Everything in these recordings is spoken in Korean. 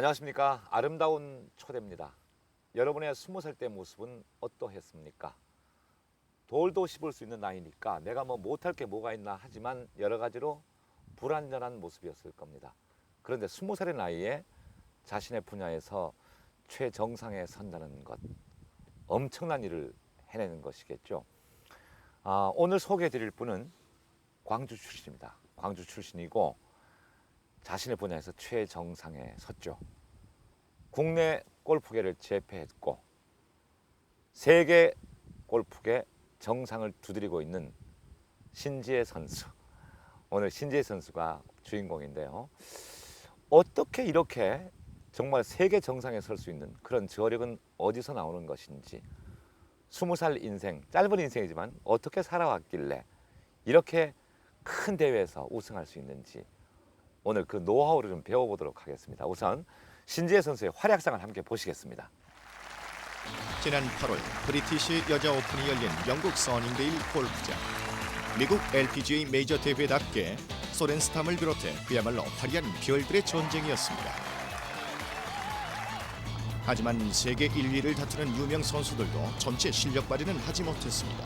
안녕하십니까. 아름다운 초대입니다. 여러분의 20살 때 모습은 어떠했습니까? 돌도 씹을 수 있는 나이니까 내가 뭐 못할 게 뭐가 있나 하지만 여러 가지로 불완전한 모습이었을 겁니다. 그런데 20살의 나이에 자신의 분야에서 최정상에 선다는 것, 엄청난 일을 해내는 것이겠죠. 오늘 소개해 드릴 분은 광주 출신입니다. 광주 출신이고 자신의 분야에서 최정상에 섰죠. 국내 골프계를 제패했고 세계 골프계 정상을 두드리고 있는 신지혜 선수. 오늘 신지혜 선수가 주인공인데요. 어떻게 이렇게 정말 세계 정상에 설 수 있는 그런 저력은 어디서 나오는 것인지, 20살 인생, 짧은 인생이지만 어떻게 살아왔길래 이렇게 큰 대회에서 우승할 수 있는지 오늘 그 노하우를 좀 배워보도록 하겠습니다. 우선 신지혜 선수의 활약상을 함께 보시겠습니다. 지난 8월 브리티시 여자 오픈이 열린 영국 서닝데일 골프장. 미국 LPGA 메이저 대회답게 소렌스탐을 비롯해 그야말로 화려한 별들의 전쟁이었습니다. 하지만 세계 1위를 다투는 유명 선수들도 전체 실력 발휘는 하지 못했습니다.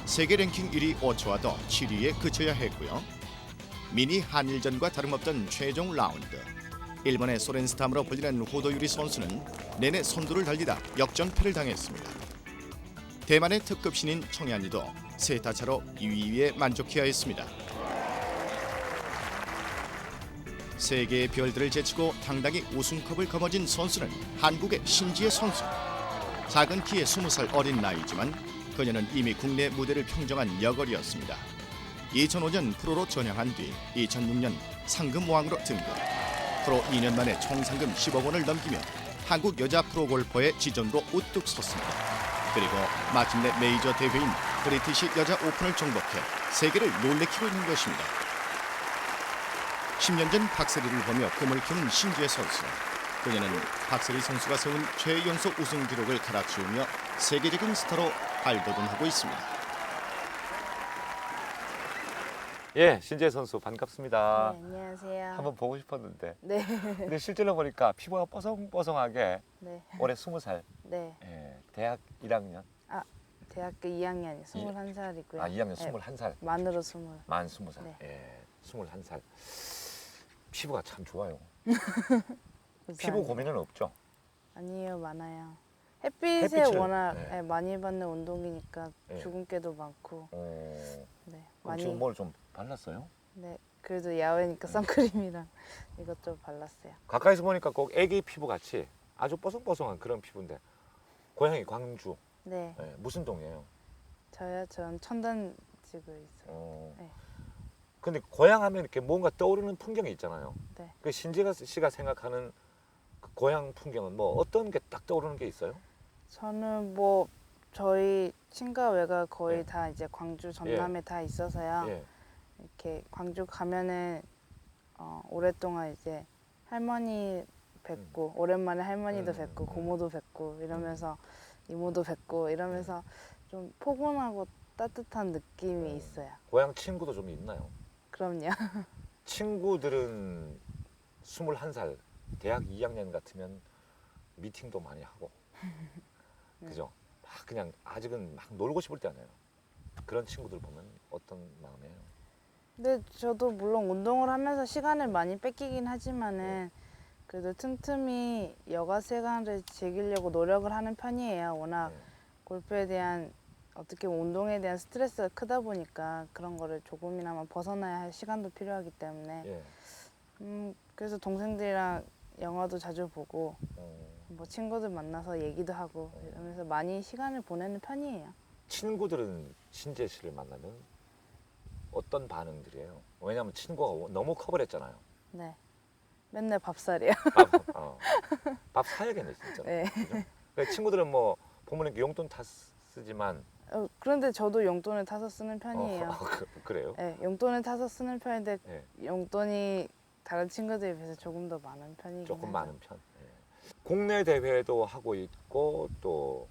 세계 랭킹 1위 오초와도 7위에 그쳐야 했고요. 미니 한일전과 다름없던 최종 라운드. 일본의 소렌스탐으로 불리는 호도유리 선수는 내내 선두를 달리다 역전패를 당했습니다. 대만의 특급 신인 청양리도 세타차로 2위에 만족해야 했습니다. 세계의 별들을 제치고 당당히 우승컵을 거머쥔 선수는 한국의 신지혜 선수. 작은 키에 20살 어린 나이지만 그녀는 이미 국내 무대를 평정한 여걸이었습니다. 2005년 프로로 전향한 뒤 2006년 상금왕으로 등극. 프로 2년 만에 총 상금 10억 원을 넘기며 한국 여자 프로골퍼의 지존으로 우뚝 섰습니다. 그리고 마침내 메이저 대회인 브리티시 여자 오픈을 정복해 세계를 놀래키고 있는 것입니다. 10년 전 박세리를 보며 꿈을 키운 신지혜 선수. 그녀는 박세리 선수가 세운 최연소 우승 기록을 갈아치우며 세계적인 스타로 발돋움하고 있습니다. 예, 신지혜 선수 반갑습니다. 네, 안녕하세요. 한번 보고 싶었는데. 네. 근데 실제로 보니까 피부가 뽀송뽀송하게 네. 올해 20살, 네. 예, 대학 1학년, 대학교 2학년이 21살이고요. 2학년 21살, 만으로 20. 만 20살, 네. 예, 21살. 피부가 참 좋아요. 피부 감사합니다. 고민은 없죠? 아니에요, 많아요. 햇빛에 햇빛을, 워낙 네. 많이 받는 운동이니까 네. 주근깨도 많고. 어, 네. 그럼 지금 뭘 좀 발랐어요? 네. 그래도 야외니까 선크림이랑 이것저것 발랐어요. 가까이서 보니까 꼭 애기 피부 같이 아주 뽀송뽀송한 그런 피부인데 고향이 광주. 네. 예, 무슨 동이에요? 전 천단 지구에 있어요. 어. 네. 근데 고향 하면 이렇게 뭔가 떠오르는 풍경이 있잖아요. 네. 그 신지가 씨가 생각하는 그 고향 풍경은 뭐 어떤 게 딱 떠오르는 게 있어요? 저는 뭐 저희 친가 외가 거의 네. 다 이제 광주 전남에 다 있어서요. 예. 이렇게 광주 가면은 오랫동안 이제 할머니 뵙고 오랜만에 할머니도 뵙고 고모도 뵙고 이러면서 이모도 뵙고 이러면서 좀 포근하고 따뜻한 느낌이 있어요. 고향 친구도 좀 있나요? 그럼요. 친구들은 21살, 대학 2학년 같으면 미팅도 많이 하고, 그죠? 막 그냥 아직은 막 놀고 싶을 때잖아요. 그런 친구들 보면 어떤 마음이에요? 근데 저도 물론 운동을 하면서 시간을 많이 뺏기긴 하지만은 그래도 틈틈이 여가 생활을 즐기려고 노력을 하는 편이에요. 워낙 예. 골프에 대한 어떻게 보면 운동에 대한 스트레스가 크다 보니까 그런 거를 조금이나마 벗어나야 할 시간도 필요하기 때문에 예. 그래서 동생들이랑 영화도 자주 보고 어, 뭐 친구들 만나서 얘기도 하고 이러면서 많이 시간을 보내는 편이에요. 친구들은 신재 씨를 만나면 어떤 반응들이에요? 왜냐하면 친구가 너무 커버를 했잖아요. 네. 맨날 밥살이요. 밥 사야겠네 진짜. 네. 그죠? 그러니까 친구들은 뭐 부모님께 용돈 다 쓰지만 그런데 저도 용돈을 타서 쓰는 편이에요. 그래요? 네, 용돈을 타서 쓰는 편인데 예. 용돈이 다른 친구들에 비해서 조금 더 많은 편이긴 조금 하죠. 많은 편. 예. 국내 대회도 하고 있고 또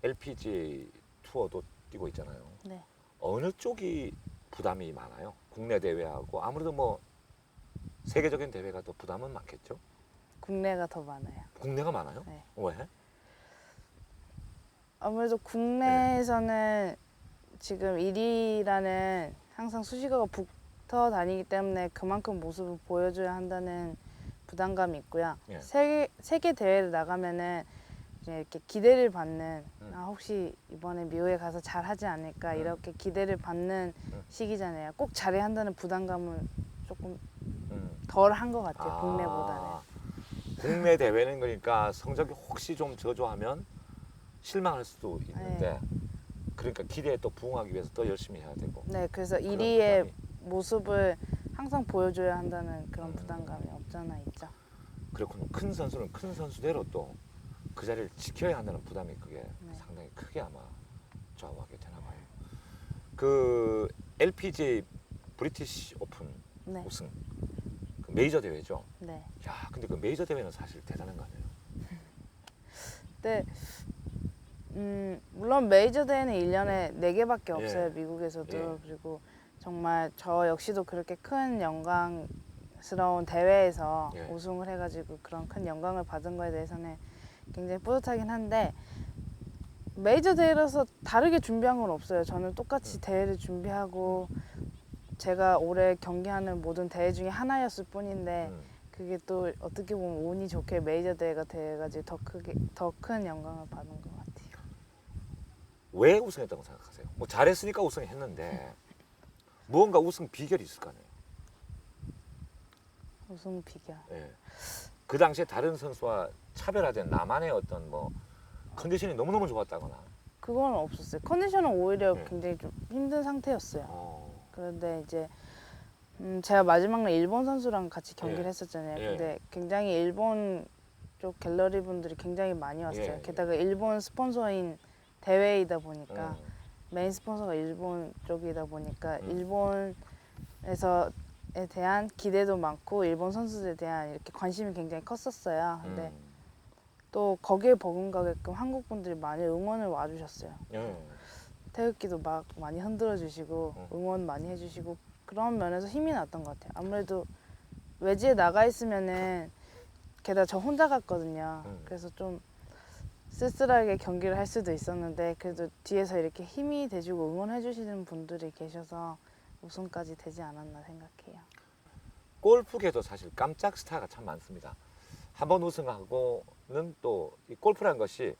LPGA 투어도 뛰고 있잖아요. 네. 어느 쪽이 부담이 많아요? 국내 대회하고 아무래도 뭐 세계적인 대회가 더 부담은 많겠죠? 국내가 더 많아요. 국내가 많아요? 네. 왜? 아무래도 국내에서는 지금 1위라는 항상 수식어가 붙어 다니기 때문에 그만큼 모습을 보여줘야 한다는 부담감이 있고요. 예. 세계 대회를 나가면은 이제 이렇게 기대를 받는 음. 혹시 이번에 미국에 가서 잘하지 않을까 이렇게 기대를 받는 시기잖아요. 꼭 잘해야 한다는 부담감은 조금 음. 덜 한 것 같아요. 국내보다는. 국내 대회는 그러니까 성적이 혹시 좀 저조하면 실망할 수도 있는데 그러니까 기대에 또 부응하기 위해서 더 열심히 해야 되고. 네, 그래서 그런 1위의 부담이. 모습을 항상 보여줘야 한다는 그런 부담감이 없잖아 있죠. 그렇군요. 큰 선수는 큰 선수대로 또 그 자리를 지켜야 한다는 부담이 그게 상당히 크게 아마 좌우하게 되나 봐요. 그 LPGA 브리티시 오픈 네, 우승 그 메이저 대회죠. 네. 야, 근데 그 메이저 대회는 사실 대단한 거 아니에요? 네, 물론 메이저 대회는 1년에 4개밖에 예. 없어요. 미국에서도. 예. 그리고 정말 저 역시도 그렇게 큰 영광스러운 대회에서 예. 우승을 해가지고 그런 큰 영광을 받은 거에 대해서는 굉장히 뿌듯하긴 한데 메이저 대회라서 다르게 준비한 건 없어요. 저는 똑같이 대회를 준비하고 제가 올해 경기하는 모든 대회 중에 하나였을 뿐인데 그게 또 어떻게 보면 운이 좋게 메이저 대회가 돼가지고 더 큰 영광을 받은 것 같아요. 왜 우승했다고 생각하세요? 뭐 잘했으니까 우승했는데 무언가 우승 비결이 있을 거 아니에요? 우승 비결. 예. 그 당시에 다른 선수와 차별화된 나만의 어떤 뭐 컨디션이 너무너무 좋았다거나. 그건 없었어요. 컨디션은 오히려 네. 굉장히 좀 힘든 상태였어요. 어. 그런데 이제 제가 마지막 날 일본 선수랑 같이 경기를 예. 했었잖아요. 예. 근데 굉장히 일본 쪽 갤러리 분들이 굉장히 많이 왔어요. 예. 게다가 일본 스폰서인 대회이다 보니까 음. 메인 스폰서가 일본 쪽이다 보니까 음. 일본에서에 대한 기대도 많고 일본 선수들에 대한 이렇게 관심이 굉장히 컸었어요. 근데 또 거기에 버금가게끔 한국 분들이 많이 응원을 와주셨어요. 예. 태극기도 막 많이 흔들어 주시고 응원 많이 해주시고 그런 면에서 힘이 났던 것 같아요. 아무래도 외지에 나가 있으면은 게다가 저 혼자 갔거든요. 그래서 좀 쓸쓸하게 경기를 할 수도 있었는데 그래도 뒤에서 이렇게 힘이 돼주고 응원해 주시는 분들이 계셔서 우승까지 되지 않았나 생각해요. 골프계도 사실 깜짝 스타가 참 많습니다. 한 번 우승하고는 또 이 골프라는 것이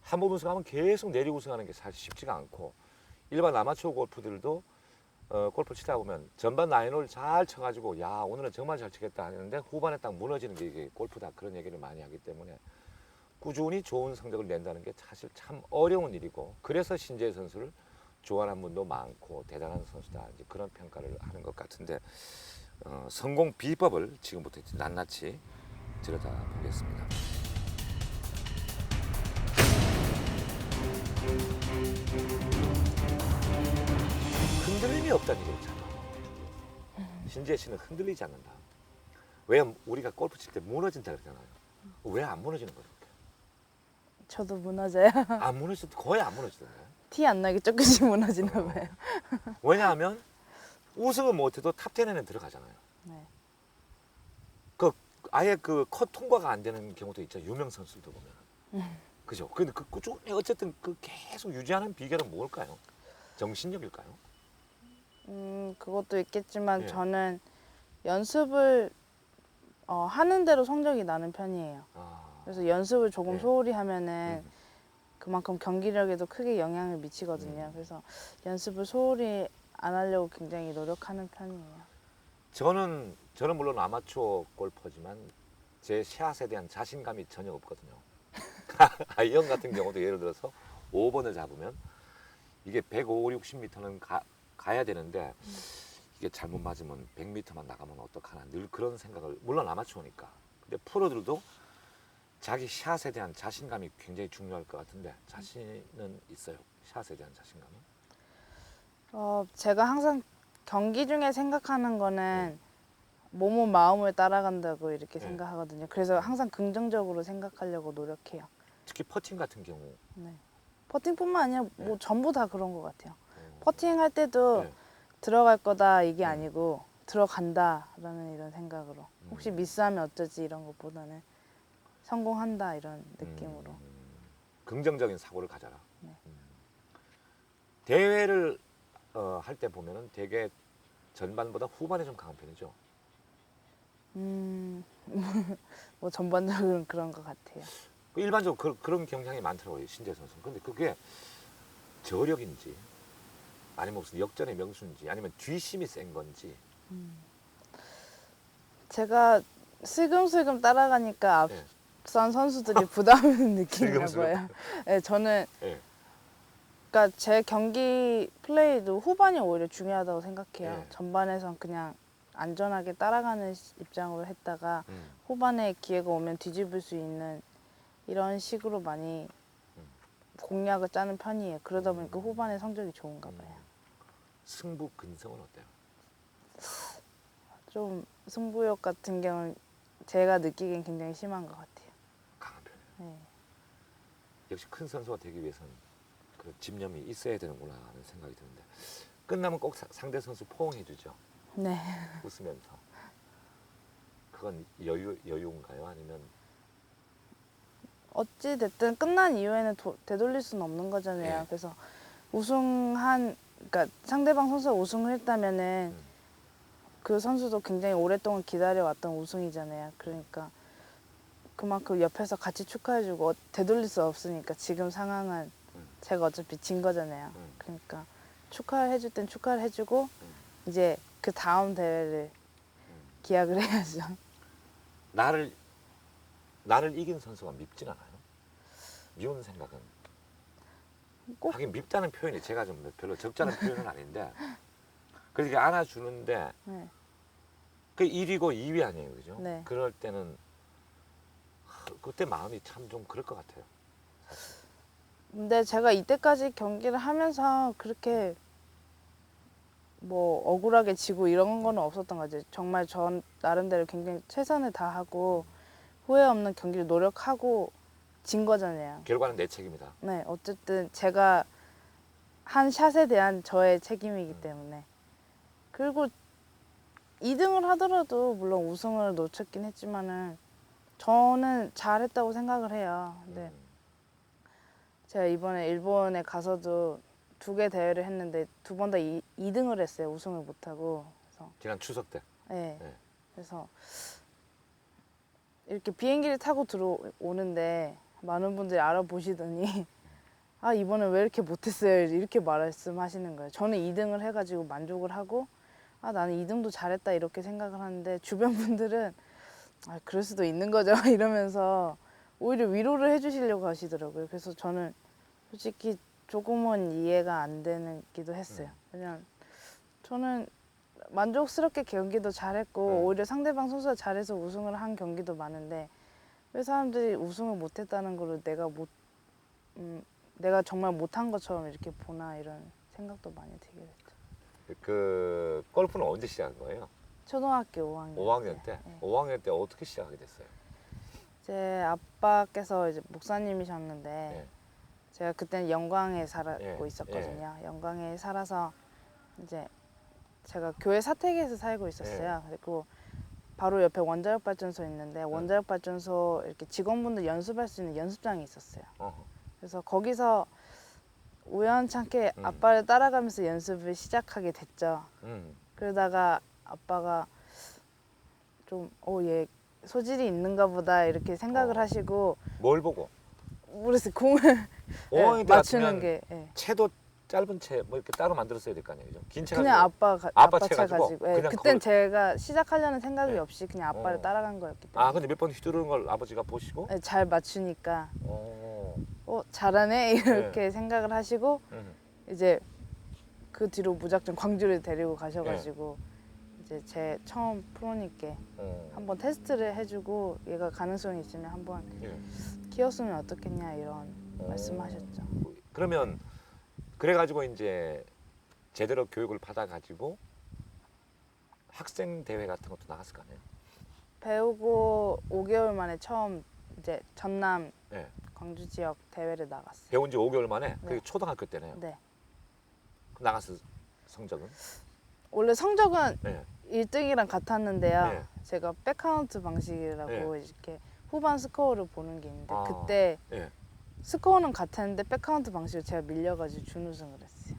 한 번 우승하면 계속 내리 우승하는 게 사실 쉽지가 않고 일반 아마추어 골프들도 골프 치다 보면 전반 라인을 잘 쳐가지고 야 오늘은 정말 잘 치겠다 하는데 후반에 딱 무너지는 게 이게 골프다 그런 얘기를 많이 하기 때문에 꾸준히 좋은 성적을 낸다는 게 사실 참 어려운 일이고 그래서 신재희 선수를 좋아하는 분도 많고 대단한 선수다 이제 그런 평가를 하는 것 같은데 성공 비법을 지금부터 낱낱이 들여다보겠습니다. 흔들림이 없다는 얘기 있잖아. 신재희 씨는 흔들리지 않는다. 왜 우리가 골프 칠 때 무너진다 그러잖아요. 왜 안 무너지는 거예요? 저도 무너져요. 안 무너지도 거의 안 무너지던데. 티 안 나게 조금씩 무너지나 봐요. 왜냐하면 우승을 못해도 탑 10에는 들어가잖아요. 네. 그 아예 그 컷 통과가 안 되는 경우도 있죠. 유명 선수들 보면. 그죠? 근데 그 꾸준히 어쨌든 그 계속 유지하는 비결은 뭘까요? 정신력일까요? 그것도 있겠지만 예. 저는 연습을 하는 대로 성적이 나는 편이에요. 아, 그래서 연습을 조금 예. 소홀히 하면은 음. 그만큼 경기력에도 크게 영향을 미치거든요. 그래서 연습을 소홀히 안 하려고 굉장히 노력하는 편이에요. 저는 물론 아마추어 골퍼지만 제 샷에 대한 자신감이 전혀 없거든요. 아이언 같은 경우도 예를 들어서 5번을 잡으면 이게 150, 60m는 가야 되는데 이게 잘못 맞으면 100m만 나가면 어떡하나 늘 그런 생각을 물론 아마추어니까 근데 프로들도 자기 샷에 대한 자신감이 굉장히 중요할 것 같은데 자신은 있어요? 샷에 대한 자신감은? 제가 항상 경기 중에 생각하는 거는 몸은 마음을 따라간다고 이렇게 네. 생각하거든요. 그래서 항상 긍정적으로 생각하려고 노력해요. 특히 퍼팅 같은 경우 네. 퍼팅뿐만 아니라 뭐 전부 다 그런 것 같아요. 어, 퍼팅 할 때도 네. 들어갈 거다 이게 네. 아니고 들어간다라는 이런 생각으로 혹시 미스하면 어쩌지 이런 것보다는 성공한다 이런 느낌으로. 긍정적인 사고를 가져라. 네. 대회를 할 때 보면은 되게 전반보다 후반에 좀 강한 편이죠. 뭐 전반적으로는 그런 것 같아요. 일반적으로 그런 경향이 많더라고요, 신재 선수는. 근데 그게 저력인지 아니면 무슨 역전의 명수인지 아니면 뒤심이 센 건지. 제가 슬금슬금 따라가니까 예. 앞선 선수들이 부담을 느끼나 슬금슬금. 봐요. 네, 저는 예. 그러니까 제 경기 플레이도 후반이 오히려 중요하다고 생각해요. 예. 전반에선 그냥 안전하게 따라가는 입장으로 했다가 음. 후반에 기회가 오면 뒤집을 수 있는 이런 식으로 많이 공략을 짜는 편이에요. 그러다 보니까 후반에 성적이 좋은가 봐요. 승부 근성은 어때요? 좀 승부욕 같은 경우는 제가 느끼기엔 굉장히 심한 것 같아요. 강한 편이에요. 네. 역시 큰 선수가 되기 위해서는 그런 집념이 있어야 되는구나 하는 생각이 드는데 끝나면 꼭 상대 선수 포옹해 주죠. 네. 웃으면서. 그건 여유인가요? 아니면 어찌 됐든 끝난 이후에는 되돌릴 수는 없는 거잖아요. 예. 그래서 그러니까 상대방 선수가 우승을 했다면은 그 선수도 굉장히 오랫동안 기다려왔던 우승이잖아요. 그러니까 그만큼 옆에서 같이 축하해주고 되돌릴 수 없으니까 지금 상황은 제가 어차피 진 거잖아요. 그러니까 축하해줄 땐 축하를 해주고 이제 그 다음 대회를 기약을 해야죠. 나를 이긴 선수가 밉진 않아요? 미운 생각은 꼭 하긴 밉다는 표현이 제가 좀 별로 적잖은 표현은 아닌데 그렇게 안아주는데 네. 그 1위고 2위 아니에요, 그죠? 네. 그럴 때는 그때 마음이 참 좀 그럴 것 같아요. 근데 제가 이때까지 경기를 하면서 그렇게 뭐 억울하게 지고 이런 거는 없었던 거지. 정말 전 나름대로 굉장히 최선을 다하고 후회 없는 경기를 노력하고 진 거잖아요. 결과는 내 책임이다. 네, 어쨌든 제가 한 샷에 대한 저의 책임이기 때문에. 그리고 2등을 하더라도 물론 우승을 놓쳤긴 했지만은 저는 잘했다고 생각을 해요. 근데 제가 이번에 일본에 가서도 2개 대회를 했는데 2번 다 2등을 했어요. 우승을 못하고. 그래서 지난 추석 때. 네. 네. 그래서 이렇게 비행기를 타고 들어오는데 많은 분들이 알아보시더니 아 이번에 왜 이렇게 못했어요 이렇게 말씀하시는 거예요. 저는 2등을 해가지고 만족을 하고 아 나는 2등도 잘했다 이렇게 생각을 하는데 주변 분들은 아 그럴 수도 있는 거죠 이러면서 오히려 위로를 해주시려고 하시더라고요. 그래서 저는 솔직히 조금은 이해가 안 되기도 했어요. 왜냐면 저는 만족스럽게 경기도 잘했고 오히려 상대방 선수가 잘해서 우승을 한 경기도 많은데 왜 사람들이 우승을 못했다는 거를 내가 정말 못한 것처럼 이렇게 보나 이런 생각도 많이 들게 됐죠. 그 골프는 언제 시작한 거예요? 초등학교 5학년 5학년 때? 네. 5학년 때 어떻게 시작하게 됐어요? 제 아빠께서 이제 목사님이셨는데 네. 제가 그때는 영광에 살고 예, 있었거든요. 영광에 살아서 이제 제가 교회 사택에서 살고 있었어요. 그리고 바로 옆에 원자력 발전소 있는데 원자력 발전소 이렇게 직원분들 연습할 수 있는 연습장이 있었어요. 어허. 그래서 거기서 우연찮게 아빠를 따라가면서 연습을 시작하게 됐죠. 그러다가 아빠가 좀 얘 소질이 있는가 보다 이렇게 생각을 하시고 뭘 보고? 모르겠어요. 공을 5학년 때 맞추는 같으면 게 채도 짧은 채 뭐 이렇게 따로 만들었어야 될 거 아니에요, 그죠? 긴 채 그냥 가지고. 아빠 채 채 가지고? 가지고 그냥 그땐 그걸- 제가 시작하려는 생각이 네. 없이 그냥 아빠를 따라간 거였기 때문에 아 근데 몇 번 휘두르는 걸 아버지가 보시고 잘 맞추니까 어. 잘하네 이렇게 생각을 하시고 이제 그 뒤로 무작정 광주를 데리고 가셔가지고 이제 제 처음 프로님께 한번 테스트를 해주고 얘가 가능성이 있으면 한번 예. 키웠으면 어떻겠냐 이런 말씀하셨죠. 그러면 그래가지고 이제 제대로 교육을 받아가지고 학생 대회 같은 것도 나갔을 거 아니에요? 배우고 5개월 만에 처음 이제 전남 예. 광주 지역 대회를 나갔어요. 배운 지 5개월 만에 그게 초등학교 때네요. 네. 나갔을 성적은? 원래 성적은 네. 1등이랑 같았는데요. 네. 제가 백카운트 방식이라고 이렇게 후반 스코어를 보는 게 있는데 아. 그때 예. 스코어는 같았는데 백카운트 방식으로 제가 밀려가지고 준우승을 했어요.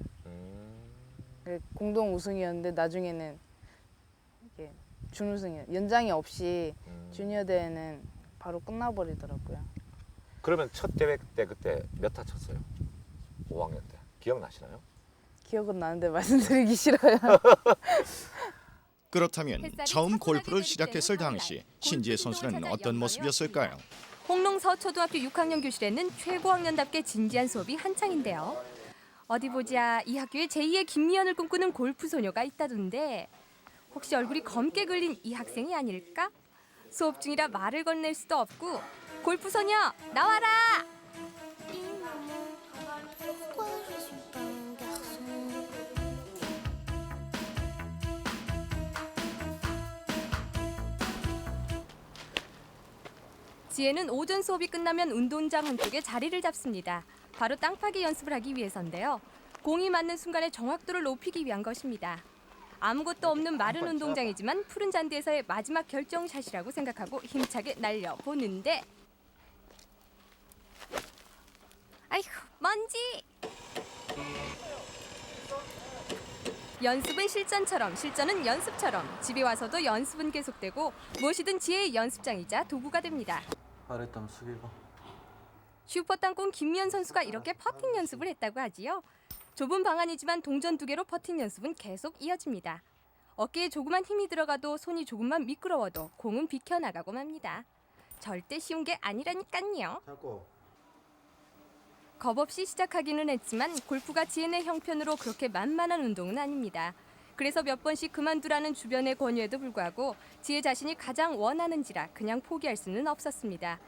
공동 우승이었는데 나중에는 이게 준우승이요. 연장이 없이 주니어 대회는 바로 끝나버리더라고요. 그러면 첫 대회 때 그때 몇 타 쳤어요? 5학년 때 기억나시나요? 기억은 나는데 말씀드리기 싫어요. 그렇다면 처음 골프를 시작했을 당시 신지혜 선수는 어떤 모습이었을까요? 홍농 서초등학교 6학년 교실에는 최고학년답게 진지한 수업이 한창인데요. 어디 보자, 이 학교에 제2의 김미연을 꿈꾸는 골프 소녀가 있다던데 혹시 얼굴이 검게 그린 이 학생이 아닐까? 수업 중이라 말을 건넬 수도 없고 골프 소녀 나와라! Pourquoi je suis pas un garçon? 지혜는 오전 수업이 끝나면 운동장 한쪽에 자리를 잡습니다. 바로 땅파기 연습을 하기 위해서인데요. 공이 맞는 순간의 정확도를 높이기 위한 것입니다. 아무것도 없는 마른 운동장이지만 푸른 잔디에서의 마지막 결정샷이라고 생각하고 힘차게 날려보는데 아이고 먼지! 연습은 실전처럼 실전은 연습처럼 집에 와서도 연습은 계속되고 무엇이든 지혜의 연습장이자 도구가 됩니다. 아랫담 숙이고. 슈퍼 땅콩 김미연 선수가 이렇게 퍼팅 연습을 했다고 하지요. 좁은 방 안이지만 동전 2개로 퍼팅 연습은 계속 이어집니다. 어깨에 조그만 힘이 들어가도 손이 조금만 미끄러워도 공은 비켜나가고 맙니다. 절대 쉬운 게 아니라니깐요. 잡고. 겁 없이 시작하기는 했지만 골프가 지혜의 형편으로 그렇게 만만한 운동은 아닙니다. 그래서 몇 번씩 그만두라는 주변의 권유에도 불구하고 지혜 자신이 가장 원하는지라 그냥 포기할 수는 없었습니다.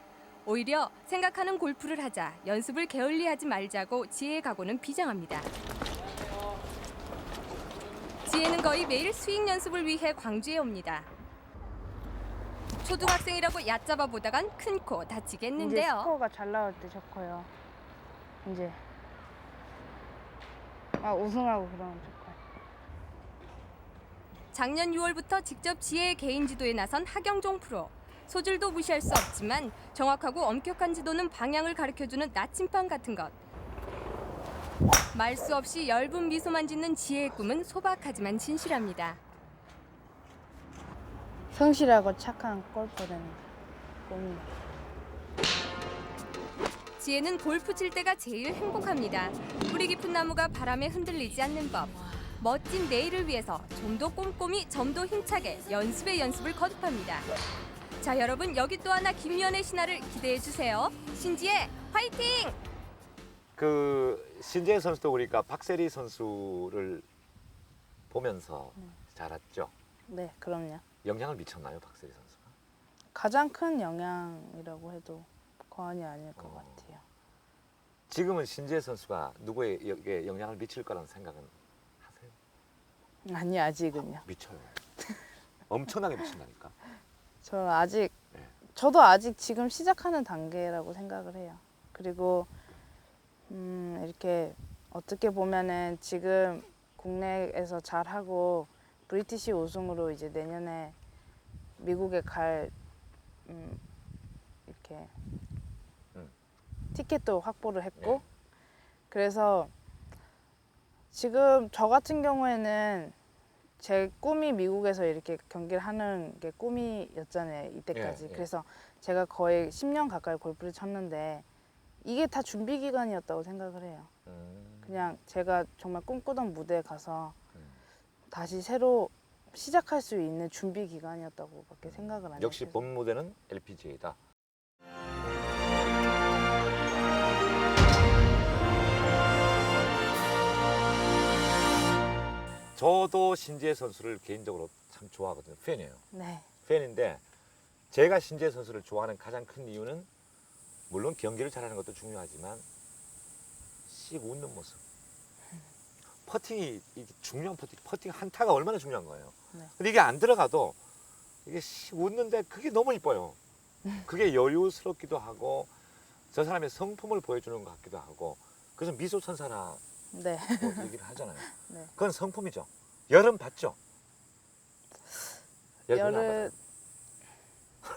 오히려 생각하는 골프를 하자, 연습을 게을리하지 말자고 지혜의 각오는 비장합니다. 지혜는 거의 매일 스윙 연습을 위해 광주에 옵니다. 초등학생이라고 얕잡아 보다간 큰 코 이제 다치겠는데요. 스코어가 잘 나올 때 좋고요. 이제 우승하고 그러면 좋고요. 작년 6월부터 직접 지혜의 개인 지도에 나선 하경종 프로. 소질도 무시할 수 없지만 정확하고 엄격한 지도는 방향을 가르쳐주는 나침반 같은 것. 말 수 없이 엷은 미소만 짓는 지혜의 꿈은 소박하지만 진실합니다. 성실하고 착한 골퍼는 꿈입니다. 지혜는 골프 칠 때가 제일 행복합니다. 뿌리 깊은 나무가 바람에 흔들리지 않는 법. 멋진 내일을 위해서 좀 더 꼼꼼히 좀 더 힘차게 연습에 연습을 거듭합니다. 자, 여러분 여기 또 하나 김연의 신화를 기대해 주세요. 신지혜 화이팅! 그 신지혜 선수도 그러니까 박세리 선수를 보면서 자랐죠. 네, 그럼요. 영향을 미쳤나요, 박세리 선수가? 가장 큰 영향이라고 해도 과언이 아닐 것 같아요. 지금은 신지혜 선수가 누구에게 영향을 미칠 거라는 생각은 하세요? 아니, 아직은요. 미쳐요. 엄청나게 미친다니까. 네. 저도 아직 지금 시작하는 단계라고 생각을 해요. 그리고 이렇게 어떻게 보면은 지금 국내에서 잘하고 브리티시 우승으로 이제 내년에 미국에 갈 이렇게 티켓도 확보를 했고 네. 그래서 지금 저 같은 경우에는 제 꿈이 미국에서 이렇게 경기를 하는 게 꿈이었잖아요, 이때까지. 예, 예. 그래서 제가 거의 10년 가까이 골프를 쳤는데 이게 다 준비 기간이었다고 생각을 해요. 그냥 제가 정말 꿈꾸던 무대에 가서 다시 새로 시작할 수 있는 준비 기간이었다고밖에 생각을 안 해요. 역시 본 무대는 LPGA다. 저도 신지혜 선수를 개인적으로 참 좋아하거든요. 팬이에요. 네. 팬인데 제가 신지혜 선수를 좋아하는 가장 큰 이유는 물론 경기를 잘하는 것도 중요하지만 씩 웃는 모습. 퍼팅이 이게 중요한 퍼팅 한타가 얼마나 중요한 거예요. 네. 근데 이게 안 들어가도 이게 씩 웃는데 그게 너무 이뻐요. 그게 여유스럽기도 하고 저 사람의 성품을 보여주는 것 같기도 하고 그래서 미소 천사라 네. 뭐 얘기를 하잖아요. 네. 그건 성품이죠. 여름 봤죠? 여름 안 여름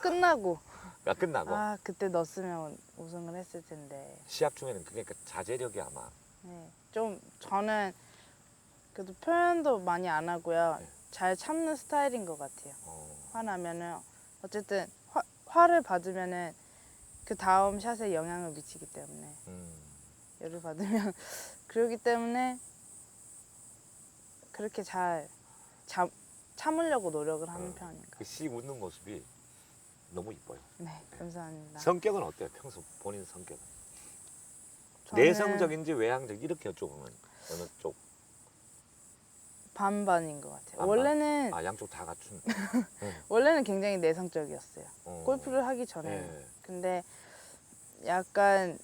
끝나고 아, 끝나고 아 그때 넣었으면 우승을 했을 텐데. 시합 중에는 그러니까 자제력이 아마 네. 좀 저는 그래도 표현도 많이 안 하고요. 네. 잘 참는 스타일인 것 같아요. 어, 화나면은 어쨌든 화를 받으면은 그 다음 샷에 영향을 미치기 때문에 열을 받으면 그러기 때문에 그렇게 잘 참으려고 노력을 하는 편인 것 같아요. 그씨 웃는 모습이 너무 이뻐요. 네, 감사합니다. 성격은 어때요? 평소 본인 성격은? 저는 내성적인지 외향적 이렇게 여쭤보면 어느 쪽? 반반인 것 같아요. 반반? 원래는 아 양쪽 다 갖춘. 원래는 굉장히 내성적이었어요. 어. 골프를 하기 전에. 예. 근데 약간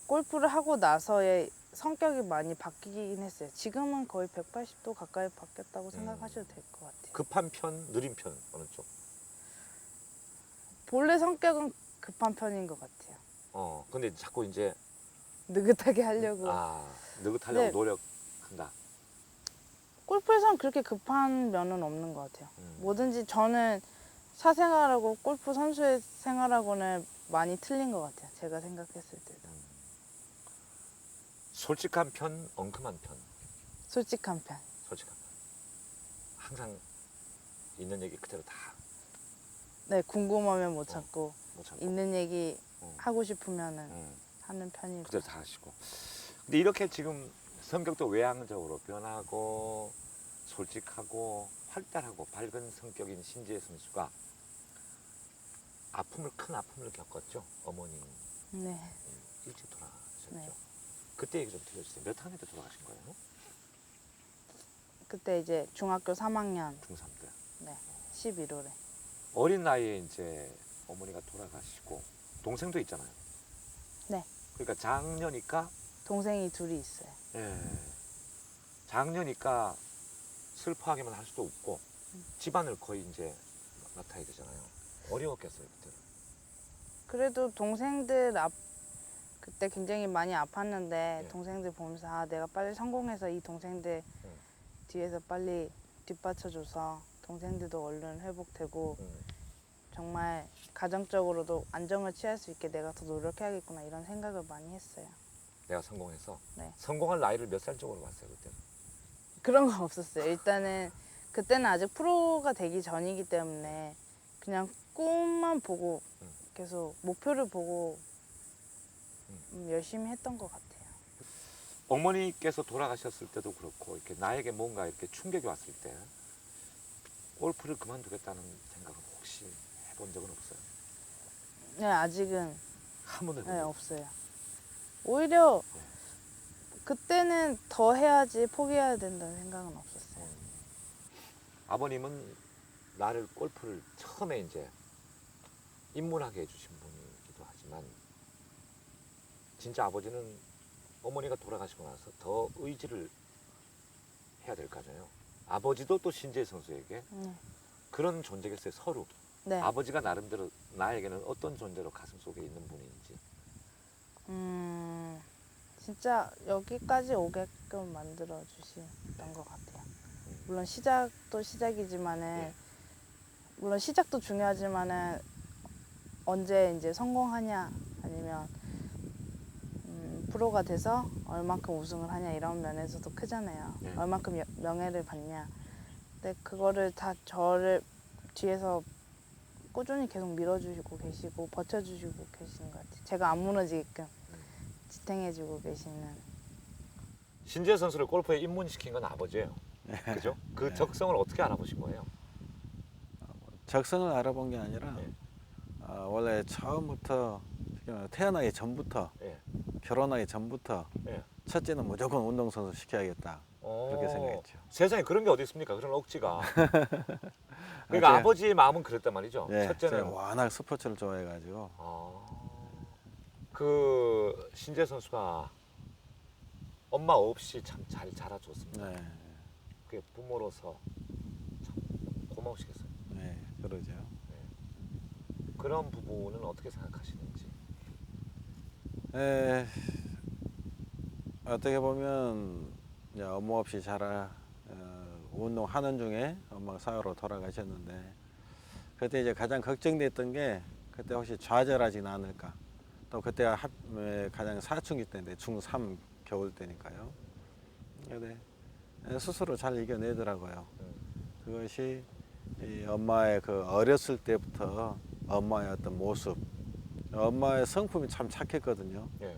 골프를 하고 나서의 성격이 많이 바뀌긴 했어요. 지금은 거의 180도 가까이 바뀌었다고 생각하셔도 될 것 같아요. 급한 편, 느린 편 어느 쪽? 본래 성격은 급한 편인 것 같아요. 근데 자꾸 이제 느긋하게 하려고. 느긋하려고 네. 노력한다. 골프에서는 그렇게 급한 면은 없는 것 같아요. 음. 뭐든지 저는 사생활하고 골프 선수의 생활하고는 많이 틀린 것 같아요. 제가 생각했을 때도. 솔직한 편, 엉큼한 편. 솔직한 편. 솔직한 편. 항상 있는 얘기 그대로 다 못 네, 궁금하면 못 참고 참고. 있는 얘기 어. 하고 싶으면은 음. 하는 편이고. 그대로 다 하시고. 근데 이렇게 지금 성격도 외향적으로 변하고 솔직하고 활달하고 밝은 성격인 신지혜 선수가 큰 아픔을 겪었죠. 어머니 네. 일찍 돌아가셨죠. 네. 그때 얘기 좀 들려주세요. 몇 학년 때 돌아가신 거예요? 그때 이제 중학교 3학년 중3 때. 네, 11월에. 어린 나이에 이제 어머니가 돌아가시고 동생도 있잖아요. 네. 그러니까 장녀니까 동생이 둘이 있어요. 장녀니까 슬퍼하기만 할 수도 없고 집안을 거의 이제 맡아야 되잖아요. 어려웠겠어요 그때는. 그래도 동생들 그때 굉장히 많이 아팠는데 네. 동생들 보면서 아, 내가 빨리 성공해서 이 동생들 뒤에서 빨리 뒷받쳐줘서 동생들도 얼른 회복되고 정말 가정적으로도 안정을 취할 수 있게 내가 더 노력해야겠구나 이런 생각을 많이 했어요. 내가 성공해서 네. 성공할 나이를 몇 살 쪽으로 봤어요 그때는? 그런 건 없었어요. 일단은 그때는 아직 프로가 되기 전이기 때문에 그냥 꿈만 보고 계속 목표를 보고 열심히 했던 것 같아요. 어머니께서 돌아가셨을 때도 그렇고 이렇게 나에게 뭔가 이렇게 충격이 왔을 때 골프를 그만두겠다는 생각은 혹시 해본 적은 없어요? 네, 아직은 한 번도 해본 네, 적 없어요. 오히려 그때는 더 해야지 포기해야 된다는 생각은 없었어요. 아버님은 나를 골프를 처음에 이제 입문하게 해주신 분이기도 하지만 진짜 아버지는 어머니가 돌아가시고 나서 더 의지를 해야 될 거 아니에요. 아버지도 또 신재희 선수에게 그런 존재겠어요. 서로. 네. 아버지가 나름대로 나에게는 어떤 존재로 가슴 속에 있는 분인지. 진짜 여기까지 오게끔 만들어 주셨던 것 같아요. 물론 시작도 시작이지만은 물론 시작도 중요하지만은 언제 이제 성공하냐 아니면 프로가 돼서 얼만큼 우승을 하냐 이런 면에서도 크잖아요. 네. 얼만큼 명예를 받냐. 근데 그거를 다 저를 뒤에서 꾸준히 계속 밀어주시고 계시고 버텨주시고 계시는 것 같아요. 제가 안 무너지게끔 지탱해주고 계시는. 신재희 선수를 골프에 입문시킨 건 아버지예요. 그죠? 그 적성을 어떻게 알아보신 거예요? 적성을 알아본 게 아니라 네. 원래 처음부터 태어나기 전부터 예. 결혼하기 전부터 예. 첫째는 무조건 운동선수 시켜야겠다 그렇게 생각했죠. 세상에 그런 게 어디 있습니까? 그런 억지가. 그러니까 제가- 아버지의 마음은 그랬단 말이죠. 예, 첫째는 제가 워낙 스포츠를 좋아해가지고 그 신재 선수가 엄마 없이 참 잘 자라줬습니다. 네, 그게 부모로서 참 고마우시겠어요. 네, 그러죠. 그런 부분은 어떻게 생각하시는지. 어떻게 보면 이제 엄마 없이 운동하는 중에 엄마가 사고로 돌아가셨는데 그때 이제 가장 걱정됐던 게 그때 혹시 좌절하지는 않을까. 또 그때가 가장 사춘기 때인데 중3 겨울 때니까요. 근데 스스로 잘 이겨내더라고요. 그것이 이 엄마의 그 어렸을 때부터 엄마의 어떤 모습, 엄마의 성품이 참 착했거든요. 예.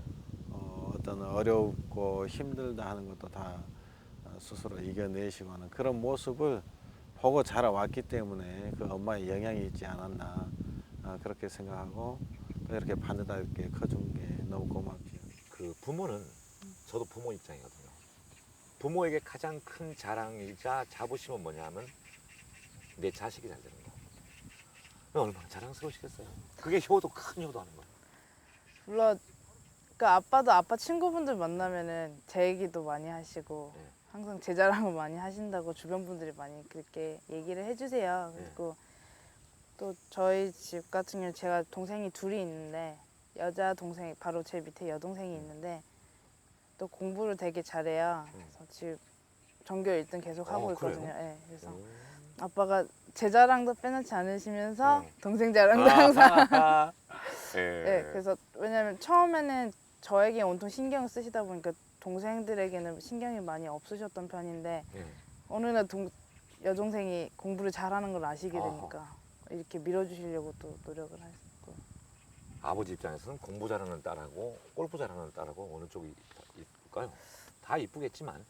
어떤 어렵고 힘들다 하는 것도 다 스스로 이겨내시고 하는 그런 모습을 보고 자라왔기 때문에 그 엄마의 영향이 있지 않았나 그렇게 생각하고 또 이렇게 반듯하게 커준 게 너무 고맙죠. 그 부모는 저도 부모 입장이거든요. 부모에게 가장 큰 자랑이자 자부심은 뭐냐면 내 자식이 잘 되는 거. 얼마나 자랑스러우시겠어요. 그게 효도 큰 효도하는 거예요. 물론 그 아빠도 아빠 친구분들 만나면은 제 얘기도 많이 하시고 네. 항상 제 자랑을 많이 하신다고 주변 분들이 많이 그렇게 얘기를 해주세요. 그리고 또 저희 집 같은 경우 제가 동생이 둘이 있는데 여자 동생 바로 제 밑에 여동생이 있는데 또 공부를 되게 잘해요. 그래서 지금 전교 1등 계속 하고 있거든요. 그래요? 네, 그래서 아빠가 제 자랑도 빼놓지 않으시면서 동생 자랑도 아. 항상 예. 네, 그래서 왜냐면 처음에는 저에게 온통 신경을 쓰시다 보니까 동생들에게는 신경이 많이 없으셨던 편인데 예. 어느 날 여동생이 공부를 잘하는 걸 아시게 아하. 되니까 이렇게 밀어주시려고 또 노력을 하셨고. 아버지 입장에서는 공부 잘하는 딸하고 골프 잘하는 딸하고 어느 쪽이 이쁠까요? 다 이쁘겠지만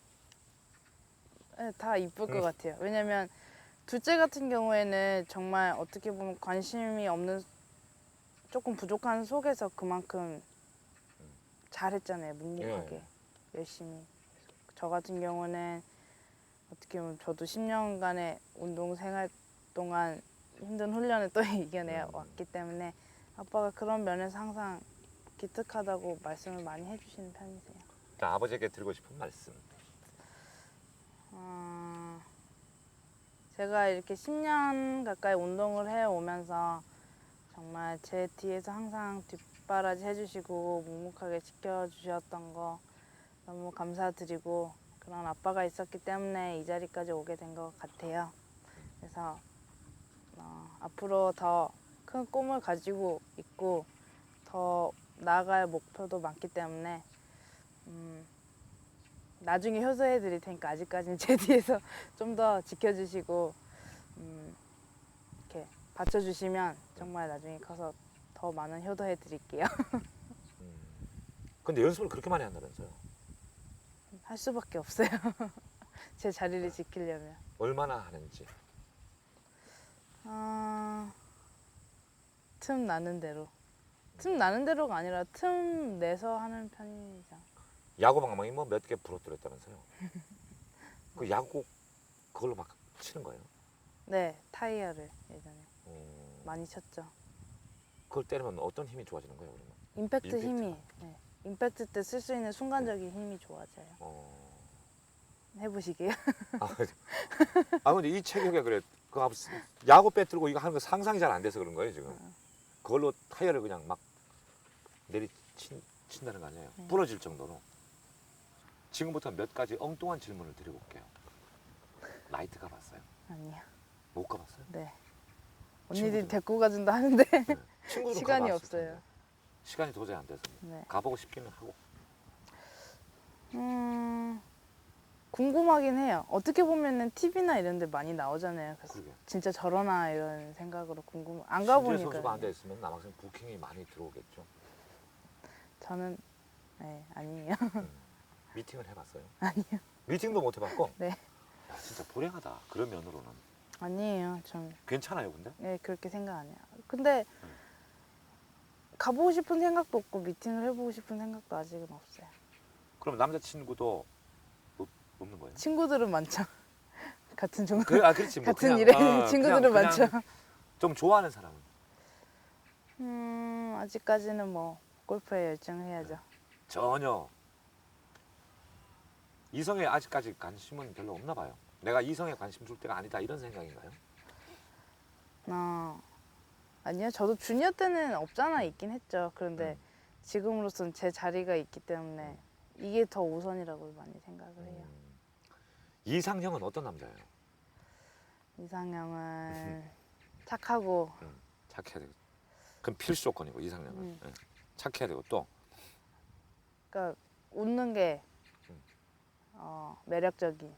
네, 다 이쁠 것 같아요. 왜냐면 둘째 같은 경우에는 정말 어떻게 보면 관심이 없는 조금 부족한 속에서 그만큼 잘했잖아요. 묵묵하게 열심히. 저 같은 경우는 어떻게 보면 저도 10년간의 운동 생활 동안 힘든 훈련을 또 이겨내 왔기 때문에 아빠가 그런 면에서 항상 기특하다고 말씀을 많이 해주시는 편이세요. 아버지에게 드리고 싶은 말씀. 제가 이렇게 10년 가까이 운동을 해오면서 정말 제 뒤에서 항상 뒷바라지 해주시고 묵묵하게 지켜주셨던 거 너무 감사드리고 그런 아빠가 있었기 때문에 이 자리까지 오게 된 것 같아요. 그래서 앞으로 더 큰 꿈을 가지고 있고 더 나아갈 목표도 많기 때문에 나중에 효도해 드릴 테니까 아직까지는 제 뒤에서 좀 더 지켜주시고 이렇게 받쳐주시면 정말 나중에 커서 더 많은 효도해 드릴게요. 근데 연습을 그렇게 많이 한다면서요? 할 수밖에 없어요. 제 자리를 지키려면. 얼마나 하는지. 틈 나는 대로. 틈 나는 대로가 아니라 틈 내서 하는 편이죠. 야구 방망이 뭐 몇 개 부러뜨렸다면서요? 그 야구 그걸로 막 치는 거예요? 네, 타이어를 예전에 어, 많이 쳤죠. 그걸 때리면 어떤 힘이 좋아지는 거예요? 그러면? 임팩트 임팩트가. 힘이, 네. 임팩트 때 쓸 수 있는 순간적인 힘이 좋아져요. 해보시게요. 근데 이 체격에 그래 그 야구 빼뜨리고 이거 하는 거 상상이 잘 안 돼서 그런 거예요 지금. 그걸로 타이어를 그냥 막 내리친다는 거 아니에요? 부러질 정도로. 지금부터 몇 가지 엉뚱한 질문을 드리고 올게요. 나이트 가봤어요? 아니요. 못 가봤어요? 네. 언니들이 친구들은? 데리고 가준다 하는데 친구들은 시간이 가봤을 없어요. 텐데. 시간이 도저히 안 돼서 네. 가보고 싶기는 하고. 궁금하긴 해요. 어떻게 보면은 TV나 이런 데 많이 나오잖아요. 그래서 그러게. 진짜 저러나 이런 생각으로 안 신재 선수가 가보니까. 앉아 있으면 남학생 부킹이 많이 들어오겠죠. 저는 네, 아니에요. 미팅을 해봤어요? 아니요. 미팅도 못 해봤고? 네. 야 진짜 불행하다. 그런 면으로는. 아니에요. 전 괜찮아요 근데? 네, 그렇게 생각 안 해요. 근데 가보고 싶은 생각도 없고 미팅을 해보고 싶은 생각도 아직은 없어요. 그럼 남자친구도 없는 거예요? 친구들은 많죠. 같은 종류, 그렇지. 뭐 같은 그냥, 일에 친구들은 그냥 많죠. 좀 좋아하는 사람은? 아직까지는 뭐 골프에 열정을 해야죠. 전혀. 이성에 아직까지 관심은 별로 없나 봐요. 내가 이성에 관심 줄 때가 아니다 이런 생각인가요? 아니요. 저도 주니어 때는 없잖아 있긴 했죠. 그런데 지금으로서는 제 자리가 있기 때문에 이게 더 우선이라고 많이 생각을 해요. 이상형은 어떤 남자예요? 이상형은 착하고 착해야 되고 그럼 필수 조건이고 이상형은 예. 착해야 되고 또 그러니까 웃는 게 매력적인.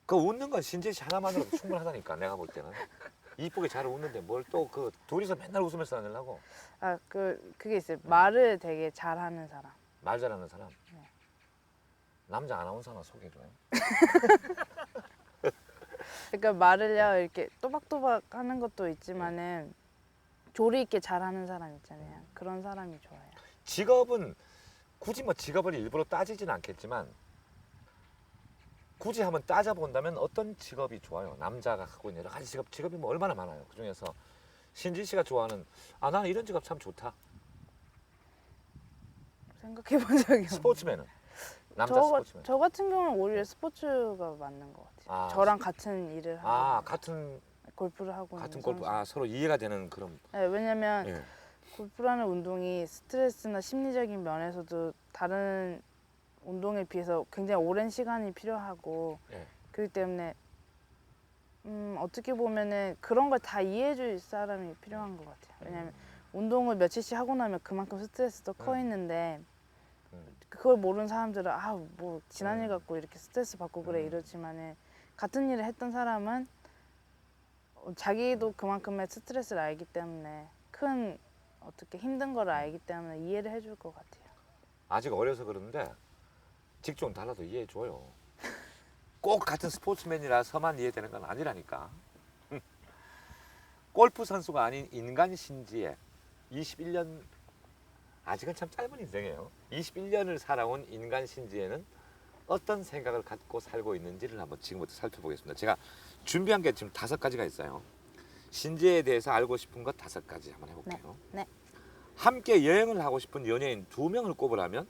그 웃는 건 신재 씨 하나만으로도 충분하다니까 내가 볼 때는 이쁘게 잘 웃는데 뭘 또 그 둘이서 맨날 웃으면서 다니려고 그게 있어요. 말을 되게 잘하는 사람. 말 잘하는 사람 네. 남자 아나운서 하나 소개해줘요. 그러니까 말을요 이렇게 또박또박 하는 것도 있지만은 조리 있게 잘하는 사람 있잖아요. 그런 사람이 좋아요. 직업은 굳이 뭐 직업을 일부러 따지진 않겠지만 굳이 한번 따져본다면 어떤 직업이 좋아요? 남자가 갖고 있는 여러 가지 직업이 뭐 얼마나 많아요. 그중에서 신지 씨가 좋아하는 나는 이런 직업 참 좋다. 생각해 본 적이 없어요. 스포츠맨은 남자 스포츠맨. 저 같은 경우는 오히려 스포츠가 맞는 것 같아요. 아, 저랑 같은 일을 하고 같은 골프를 하고 같은 있는 골프 선수. 서로 이해가 되는 그런 네, 왜냐면 예. 골프라는 운동이 스트레스나 심리적인 면에서도 다른 운동에 비해서 굉장히 오랜 시간이 필요하고 예. 그렇기 때문에 어떻게 보면은 그런 걸 다 이해해줄 사람이 필요한 것 같아요. 왜냐면 운동을 며칠씩 하고 나면 그만큼 스트레스도 커 있는데 그걸 모르는 사람들은 뭐 지난 일 갖고 이렇게 스트레스 받고 그래 이러지만은 같은 일을 했던 사람은 자기도 그만큼의 스트레스를 알기 때문에 큰 어떻게 힘든 걸 알기 때문에 이해를 해줄 것 같아요. 아직 어려서 그러는데 직종 달라도 이해해줘요. 꼭 같은 스포츠맨이라서만 이해되는 건 아니라니까. 골프 선수가 아닌 인간 신지에 21년 아직은 참 짧은 인생이에요. 21년을 살아온 인간 신지에는 어떤 생각을 갖고 살고 있는지를 한번 지금부터 살펴보겠습니다. 제가 준비한 게 지금 5가지가 있어요. 신지에 대해서 알고 싶은 것 5가지 한번 해볼게요. 네. 함께 여행을 하고 싶은 연예인 2명을 꼽으라면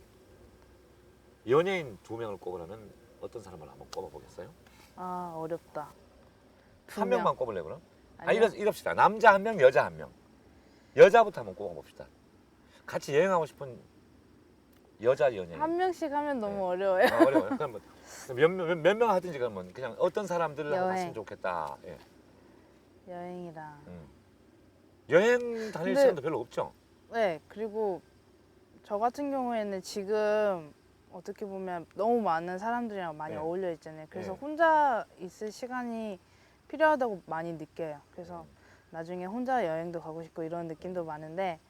연예인 2명을 꼽으라면 어떤 사람을 한번 꼽아보겠어요? 어렵다. 한 명만 꼽을래 그럼? 아니요. 이럽시다. 남자 1명, 여자 1명. 여자부터 한번 꼽아봅시다. 같이 여행하고 싶은 여자 연예인. 한 명씩 하면 너무 네. 어려워요. 어려워요. 그럼 몇 명 하든지 그러면 그냥 어떤 사람들을 여행. 했으면 좋겠다. 예. 여행이랑. 여행 다닐 근데- 시간도 별로 없죠. 네, 그리고 저 같은 경우에는 지금 어떻게 보면 너무 많은 사람들이랑 많이 네. 어울려 있잖아요. 그래서 네. 혼자 있을 시간이 필요하다고 많이 느껴요. 그래서 나중에 혼자 여행도 가고 싶고 이런 느낌도 많은데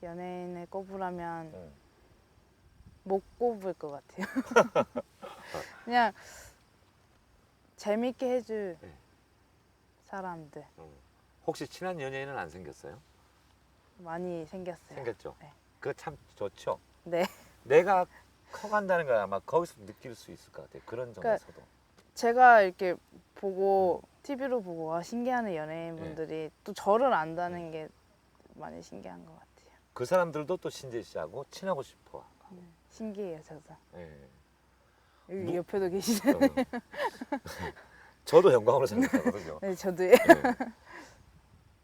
연예인을 꼽으라면 못 꼽을 것 같아요. 그냥 재밌게 해줄 네. 사람들 혹시 친한 연예인은 안 생겼어요? 많이 생겼어요. 생겼죠. 네. 그거 참 좋죠. 네. 내가 커간다는 걸 아마 거기서 느낄 수 있을 것 같아요. 그런 그러니까 점에서도. 제가 이렇게 보고 TV로 보고 와 신기하는 연예인분들이 네. 또 저를 안다는 게 많이 신기한 것 같아요. 그 사람들도 또 신재 씨하고 친하고 싶어. 신기해요, 저도. 예. 여기 옆에도 계시잖아요. 저도 영광으로 생각하거든요. 네, 저도요. 네.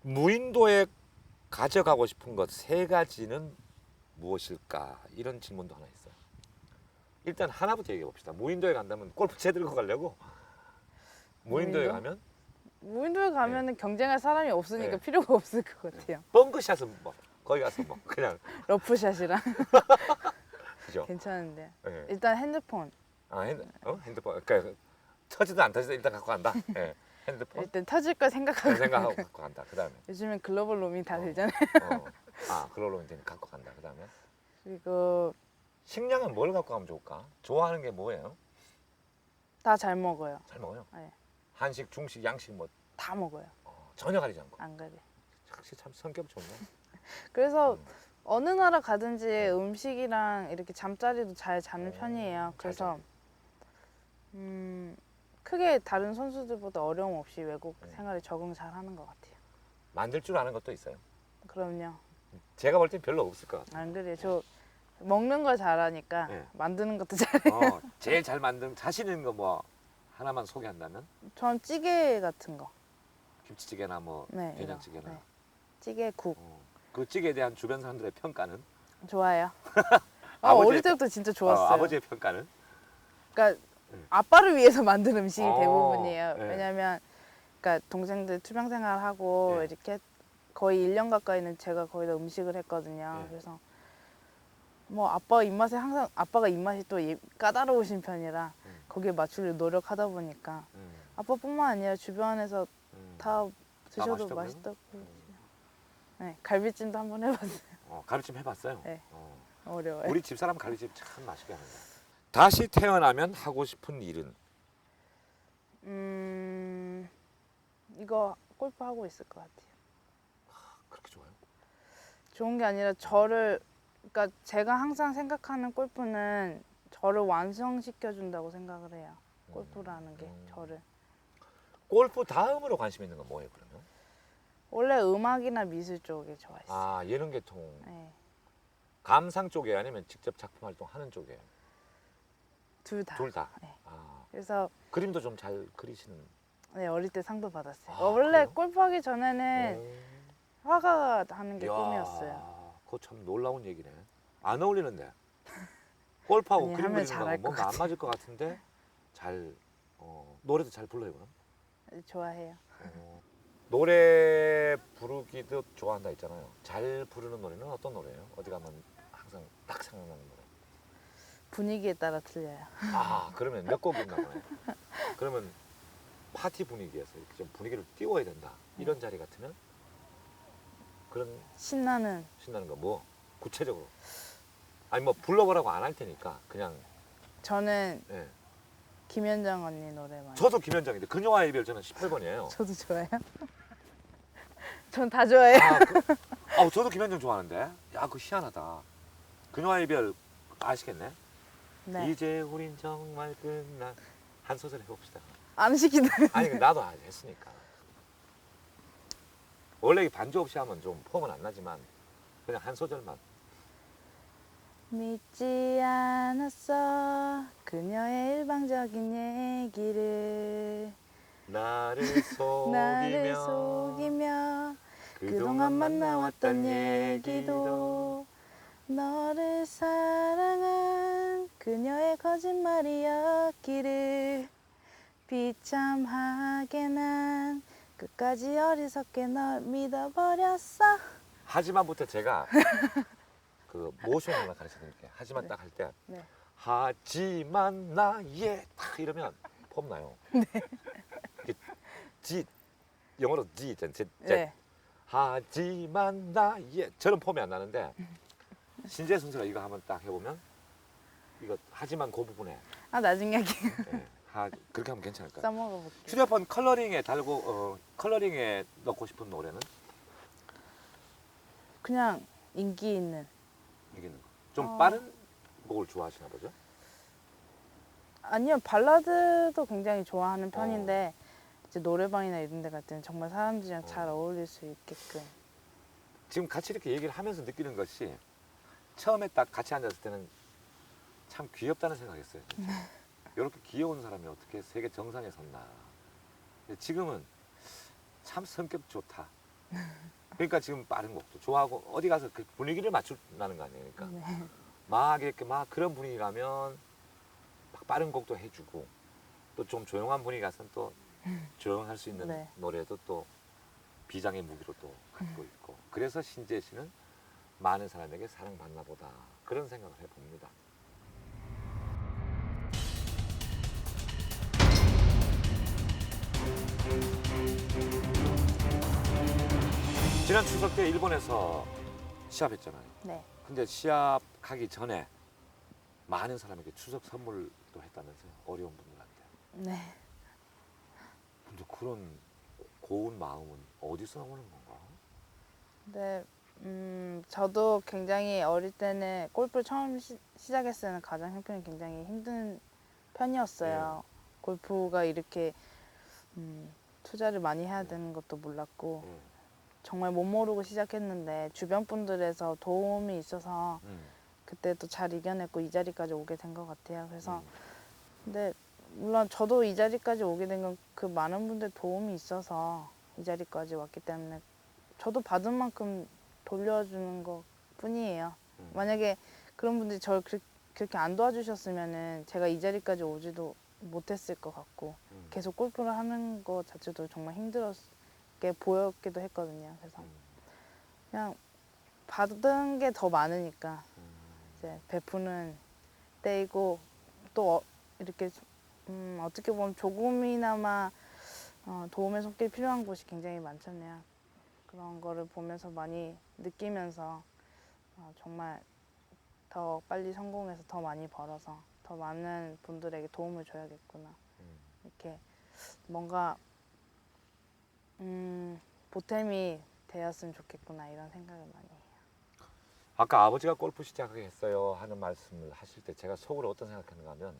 무인도에 가져가고 싶은 것 3가지는 무엇일까? 이런 질문도 하나 있어요. 일단 하나부터 얘기해 봅시다. 무인도에 간다면 골프채 들고 가려고? 무인도에 무인도? 가면 무인도에 가면은 경쟁할 사람이 없으니까 네. 필요가 없을 것 같아요. 벙커샷은 뭐 거기 가서 뭐 그냥 러프샷이랑 그죠? 괜찮은데. 예. 일단 핸드폰. 핸드폰 그러니까 터지든 안 터지든 일단 갖고 간다. 예. 핸드폰 일단 터질 걸 생각하고. 생각하고 갖고 간다. 그다음에 요즘엔 글로벌 로밍 다 되잖아요. 그걸로 이제 갖고 간다. 그다음에 그리고 식량은 뭘 갖고 가면 좋을까? 좋아하는 게 뭐예요? 다 잘 먹어요. 잘 먹어요. 네. 한식, 중식, 양식 뭐 다 먹어요. 전혀 가리지 않고. 안 가려. 확실히 참 성격 좋네. 그래서 어느 나라 가든지 음식이랑 이렇게 잠자리도 잘 자는 편이에요. 잘 그래서 크게 다른 선수들보다 어려움 없이 외국 생활에 적응 잘 하는 것 같아요. 만들 줄 아는 것도 있어요. 그럼요. 제가 볼 땐 별로 없을 것 같아요. 안 그래요. 저 먹는 걸 잘하니까 네. 만드는 것도 잘해요. 제일 잘 만든 자신 있는 거 뭐 하나만 소개한다면 전 찌개 같은 거. 김치찌개나 뭐 네, 된장찌개나 이거. 네. 찌개, 국. 그 찌개에 대한 주변 사람들의 평가는 좋아요. 아버지의 어릴 때부터 진짜 좋았어요. 아버지의 평가는 그러니까 아빠를 위해서 만든 음식이 어, 대부분이에요. 네. 왜냐면 그러니까 동생들 투병 생활하고 네. 이렇게 거의 1년 가까이는 제가 거의 다 음식을 했거든요. 네. 그래서 뭐 아빠가 입맛이 또 까다로우신 편이라 거기에 맞추려고 노력하다 보니까 아빠뿐만 아니라 주변에서 다 드셔도 맛있다고 맛있다고. 네, 갈비찜도 한번 해봤어요. 갈비찜 해봤어요? 네. 어. 어려워요. 우리 집사람 갈비찜 참 맛있게 하는데. 다시 태어나면 하고 싶은 일은? 이거 골프 하고 있을 것 같아요. 그렇게 좋아요? 좋은 게 아니라 그러니까 제가 항상 생각하는 골프는 저를 완성시켜 준다고 생각을 해요. 골프라는 게 저를. 골프 다음으로 관심 있는 건 뭐예요 그러면? 원래 음악이나 미술 쪽에 좋아했어요. 아 예능 계통. 네, 감상 쪽에 아니면 직접 작품 활동하는 쪽에? 둘 다. 둘 다. 네. 아, 그래서 그림도 좀 잘 그리시는. 네, 어릴 때 상도 받았어요. 아, 원래 그래요? 골프 하기 전에는 화가 하는 게 이야, 꿈이었어요. 그거 참 놀라운 얘기네. 안 어울리는데. 골프하고 아니, 그림 하면 그리는 잘할 거하고 것 뭔가 안 같아요. 맞을 것 같은데 잘 노래도 잘 불러요 그럼? 좋아해요. 노래 부르기도 좋아한다 했잖아요. 잘 부르는 노래는 어떤 노래예요? 어디 가면 항상 딱 생각나는 노래. 분위기에 따라 틀려요. 아 그러면 몇 곡 있나 보네. 그러면 파티 분위기에서 이렇게 좀 분위기를 띄워야 된다. 이런 자리 같으면 그런 신나는 신나는 거 뭐 구체적으로 아니 뭐 불러보라고 안 할 테니까 그냥 저는 예. 김연정 언니 노래 많이. 저도 김현정인데 그녀와의 이별 저는 18번이에요. 저도 좋아해요. 전 다 좋아해요. 저도 김현정 좋아하는데 야 그거 희한하다. 그녀와의 이별 아시겠네? 네. 이제 우린 정말 끝난 한 소절 해봅시다. 안 시키는. 아니 나도 했으니까. 원래 이 반주 없이 하면 좀 폼은 안 나지만 그냥 한 소절만. 믿지 않았어 그녀의 일방적인 얘기를 나를 나를 속이며, 속이며 그동안 만나왔던 얘기도 너를 사랑한 그녀의 거짓말이었기를 비참하게 난 끝까지 어리석게 널 믿어버렸어. 하지만부터 제가 그 모션 하나 가르쳐 드릴게요. 하지만 딱 할 때 네. 하지만 나의 딱 이러면 폼 나요. 네. 지 영어로 지 있잖아요. 네. 하지만 나의 저는 폼이 안 나는데 신재 선수가 이거 한번 딱 해보면 이거 하지만 그 부분에 나중에 예, 그렇게 하면 괜찮을까요? 써먹어볼게요. 휴대폰 컬러링에 달고 컬러링에 넣고 싶은 노래는 그냥 인기 있는. 이기는 거. 좀 빠른 곡을 좋아하시나 보죠? 아니요, 발라드도 굉장히 좋아하는 편인데 이제 노래방이나 이런 데 갈 때는 정말 사람들이랑 잘 어울릴 수 있게끔. 지금 같이 이렇게 얘기를 하면서 느끼는 것이 처음에 딱 같이 앉았을 때는 참 귀엽다는 생각했어요. 진짜. 이렇게 귀여운 사람이 어떻게 세계 정상에 섰나. 근데 지금은 참 성격 좋다. 그러니까 지금 빠른 곡도 좋아하고 어디 가서 그 분위기를 맞춘다는 거 아니니까. 막 이렇게 막 그런 분위기 가면 막 빠른 곡도 해주고 또 좀 조용한 분위기 가서는 또 조용할 수 있는 네. 노래도 또 비장의 무기로 또 갖고 있고 그래서 신재 씨는 많은 사람에게 사랑받나 보다 그런 생각을 해봅니다. 지난 추석 때 일본에서 시합했잖아요. 네. 근데 시합 가기 전에 많은 사람에게 추석 선물도 했다면서요. 어려운 분들한테. 네. 근데 그런 고운 마음은 어디서 나오는 건가? 근데 저도 굉장히 어릴 때는 골프를 처음 시작했을 때는 가장 형편이 굉장히 힘든 편이었어요. 골프가 이렇게 투자를 많이 해야 되는 것도 몰랐고 정말 못 모르고 시작했는데 주변 분들에서 도움이 있어서 그때도 잘 이겨냈고 이 자리까지 오게 된 것 같아요. 그래서 근데 물론 저도 이 자리까지 오게 된 건 그 많은 분들 도움이 있어서 이 자리까지 왔기 때문에 저도 받은 만큼 돌려주는 것 뿐이에요. 만약에 그런 분들이 저를 그렇게 안 도와주셨으면은 제가 이 자리까지 오지도 못했을 것 같고 계속 골프를 하는 것 자체도 정말 힘들었게 보였기도 했거든요. 그래서 그냥 받은 게 더 많으니까 이제 베푸는 때이고 또 이렇게 어떻게 보면 조금이나마 도움의 손길이 필요한 곳이 굉장히 많잖아요. 그런 거를 보면서 많이 느끼면서 정말 더 빨리 성공해서 더 많이 벌어서 더 많은 분들에게 도움을 줘야겠구나. 이렇게 뭔가 보탬이 되었으면 좋겠구나 이런 생각을 많이 해요. 아까 아버지가 골프 시작했어요 하는 말씀을 하실 때 제가 속으로 어떤 생각했는가 하면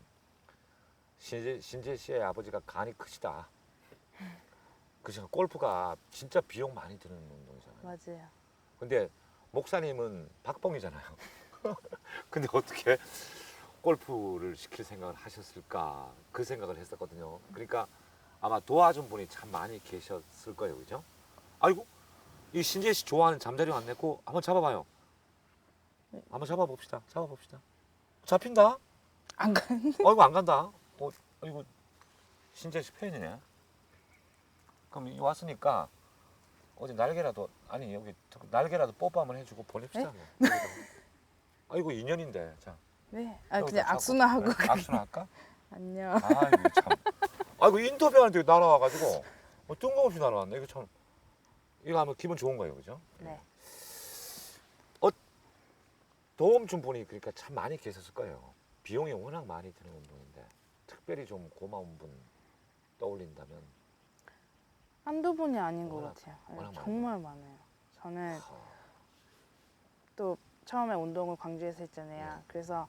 신재 씨의 아버지가 간이 크시다. 그래서 골프가 진짜 비용 많이 드는 운동이잖아요. 맞아요. 근데 목사님은 박봉이잖아요. 근데 어떻게 골프를 시킬 생각을 하셨을까 그 생각을 했었거든요. 그러니까 아마 도와준 분이 참 많이 계셨을 거예요, 그죠? 아이고 이 신재 씨 좋아하는 잠자리 왔네. 고 한번 잡아봐요. 한번 잡아봅시다. 잡아봅시다. 잡힌다? 안 가. 아이고 안 간다. 이거 신재 씨 팬이네. 그럼 이 왔으니까 어디 날개라도 아니 여기 날개라도 뽀뽀 한번 해주고 보냅시다. 뭐. 아이고 인연인데 자. 네. 여기다 그냥 잡고. 악수나 하고. 네? 악수나 할까? 안녕. 아이고 참. 아이고 인터뷰하는데 날아와가지고 뜬금없이 날아왔네. 이거 참 이거 하면 기분 좋은 거예요, 그죠? 네. 도움 준 분이 그러니까 참 많이 계셨을 거예요. 비용이 워낙 많이 드는 운동인데 특별히 좀 고마운 분 떠올린다면 한두 분이 아닌 것 워낙- 같아요. 네, 워낙 정말 많아요. 저는 또 처음에 운동을 광주에서 했잖아요. 네. 그래서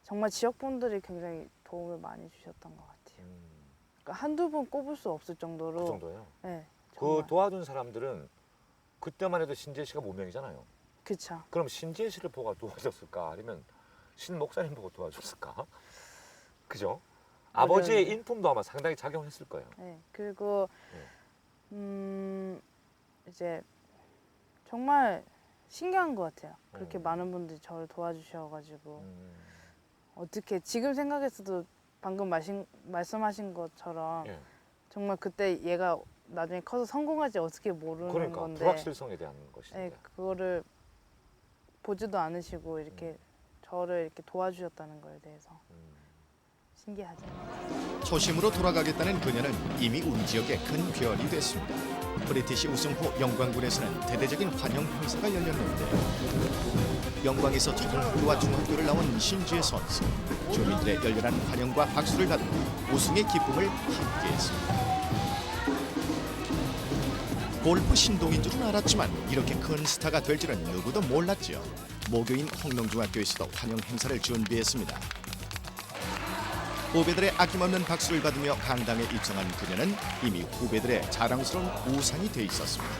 정말 지역 분들이 굉장히 도움을 많이 주셨던 것 같아요. 그러니까 한두 분 꼽을 수 없을 정도로. 그 정도예요. 네. 그 정말. 도와준 사람들은 그때만 해도 신재 씨가 무명이잖아요. 그쵸. 그럼 신재 씨를 보고 도와줬을까? 아니면 신 목사님 보고 도와줬을까? 그죠? 아버지의 어려운데. 인품도 아마 상당히 작용했을 거예요. 네. 그리고 네. 이제 정말 신기한 것 같아요. 그렇게 음. 많은 분들이 저를 도와주셔가지고 음, 어떻게 지금 생각했어도 방금 말씀하신 것처럼 예. 정말 그때 얘가 나중에 커서 성공할지 어떻게 모르는 그러니까 건데 불확실성에 대한 것인데. 네, 그거를 보지도 않으시고 이렇게 저를 이렇게 도와주셨다는 거에 대해서 신기하죠. 초심으로 돌아가겠다는 그녀는 이미 우리 지역의 큰 별이 됐습니다. 브리티시 우승 후 영광군에서는 대대적인 환영 행사가 열렸는데 영광에서 초등학교와 중학교를 나온 신지혜 선수 주민들의 열렬한 환영과 박수를 받으며 우승의 기쁨을 함께했습니다. 골프 신동인 줄은 알았지만 이렇게 큰 스타가 될 줄은 누구도 몰랐죠. 모교인 홍농중학교에서도 환영 행사를 준비했습니다. 후배들의 아낌없는 박수를 받으며 강당에 입성한 그녀는 이미 후배들의 자랑스러운 우상이 돼 있었습니다.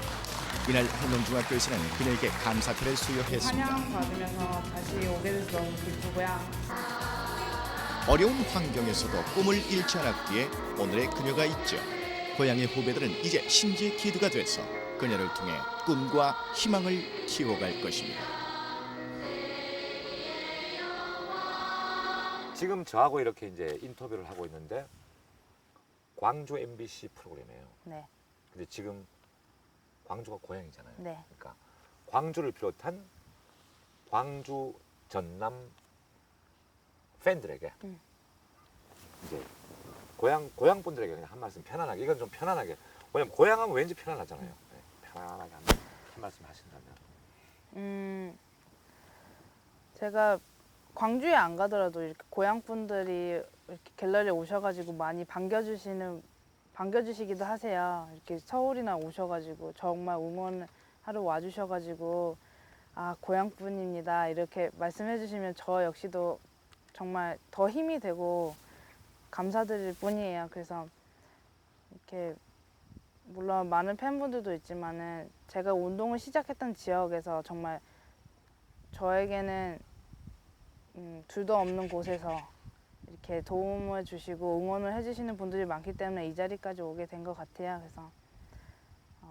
이날 홍농중학교에서는 그녀에게 감사패를 수여했습니다. 환영 받으면서 다시 오게 돼서 너무 기쁘고요. 어려운 환경에서도 꿈을 잃지 않았기에 오늘의 그녀가 있죠. 고향의 후배들은 이제 신지의 키드가 돼서 그녀를 통해 꿈과 희망을 키워갈 것입니다. 지금 저하고 이렇게 이제 인터뷰를 하고 있는데 광주 MBC 프로그램이에요. 네, 근데 지금 광주가 고향이잖아요. 네, 그러니까 광주를 비롯한 광주 전남 팬들에게 이제 고향 분들에게 그냥 한 말씀 편안하게 이건 좀 편안하게 왜냐면 고향하면 왠지 편안하잖아요. 네, 편안하게 한 말씀 하신다면. 제가 광주에 안 가더라도 이렇게 고향 분들이 이렇게 갤러리에 오셔가지고 많이 반겨주시기도 하세요. 이렇게 서울이나 오셔가지고 정말 응원하러 와주셔가지고 아 고향 분입니다 이렇게 말씀해주시면 저 역시도 정말 더 힘이 되고 감사드릴 뿐이에요. 그래서 이렇게 물론 많은 팬분들도 있지만은 제가 운동을 시작했던 지역에서 정말 저에게는 둘도 없는 곳에서 이렇게 도움을 주시고 응원을 해주시는 분들이 많기 때문에 이 자리까지 오게 된 것 같아요. 그래서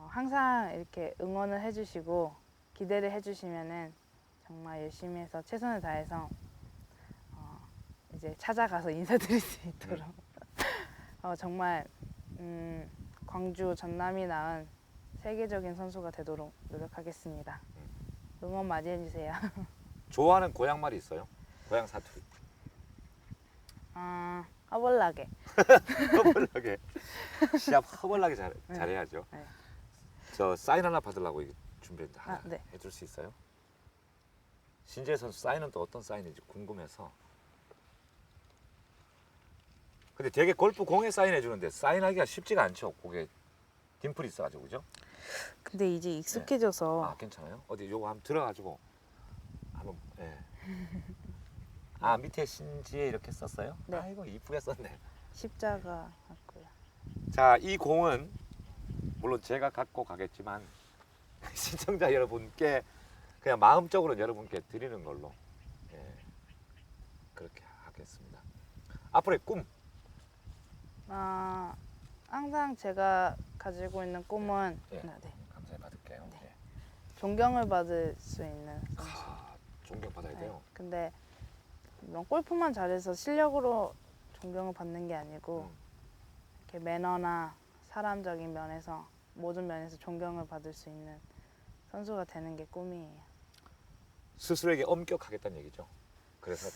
항상 이렇게 응원을 해주시고 기대를 해주시면은 정말 열심히 해서 최선을 다해서 이제 찾아가서 인사드릴 수 있도록 정말 광주 전남이 낳은 세계적인 선수가 되도록 노력하겠습니다. 응원 많이 해주세요. 좋아하는 고향말이 있어요? 고향 사투리. 허벌나게. 허벌나게. 시합 허벌나게 잘해야죠. 네. 저 사인 하나 받으려고 이게 준비했는데 하나 네. 해줄 수 있어요? 신지혜 선수 사인은 또 어떤 사인인지 궁금해서. 근데 되게 골프 공에 사인해 주는데 사인하기가 쉽지가 않죠. 그게 딤플이 있어가지고 그죠? 근데 이제 익숙해져서 아 괜찮아요? 어디 요거 한번 들어가지고 한번 예. 아 밑에 신지혜 이렇게 썼어요? 네. 아이고 이쁘게 썼네. 십자가 같고요. 자, 이 공은 물론 제가 갖고 가겠지만 시청자 여러분께 그냥 마음적으로 여러분께 드리는 걸로 예, 그렇게 하겠습니다. 앞으로의 꿈. 항상 제가 가지고 있는 꿈은 예. 네, 감사히 받을게요. 네. 예. 존경을 받을 수 있는 선수. 존경받아야 돼요. 근데 물론 골프만 잘해서 실력으로 존경을 받는 게 아니고 이렇게 매너나 사람적인 면에서 모든 면에서 존경을 받을 수 있는 선수가 되는 게 꿈이에요. 스스로에게 엄격하겠다는 얘기죠. 그래서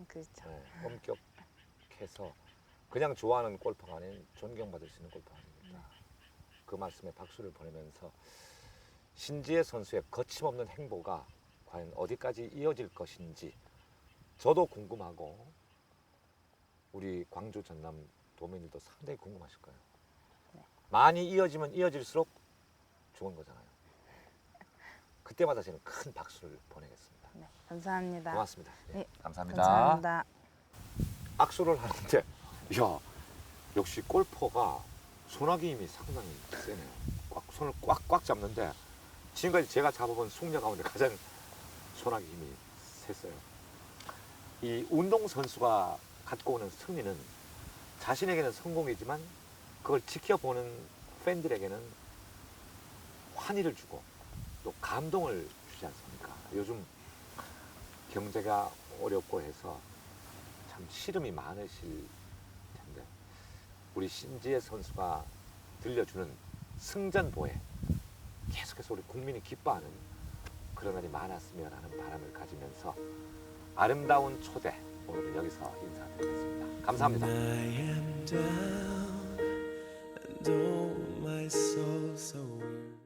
그렇죠. 예, 엄격해서 그냥 좋아하는 골퍼가 아닌 존경받을 수 있는 골퍼가 됩니다. 그 말씀에 박수를 보내면서 신지혜 선수의 거침없는 행보가 과연 어디까지 이어질 것인지 저도 궁금하고 우리 광주 전남 도민들도 상당히 궁금하실 거예요. 많이 이어지면 이어질수록 좋은 거잖아요. 그때마다 저는 큰 박수를 보내겠습니다. 네, 감사합니다. 고맙습니다. 예, 네, 감사합니다. 감사합니다. 악수를 하는데 야 역시 골퍼가 손아귀 힘이 상당히 세네요. 손을 꽉꽉 잡는데 지금까지 제가 잡아본 숙녀 가운데 가장 손아귀 힘이 셌어요. 이 운동선수가 갖고 오는 승리는 자신에게는 성공이지만 그걸 지켜보는 팬들에게는 환희를 주고 또 감동을 주지 않습니까? 요즘 경제가 어렵고 해서 참 시름이 많으실 텐데 우리 신지혜 선수가 들려주는 승전보에 계속해서 우리 국민이 기뻐하는 그런 날이 많았으면 하는 바람을 가지면서 아름다운 초대 오늘은 여기서 인사드리겠습니다. 감사합니다. I am down and oh my soul so weary.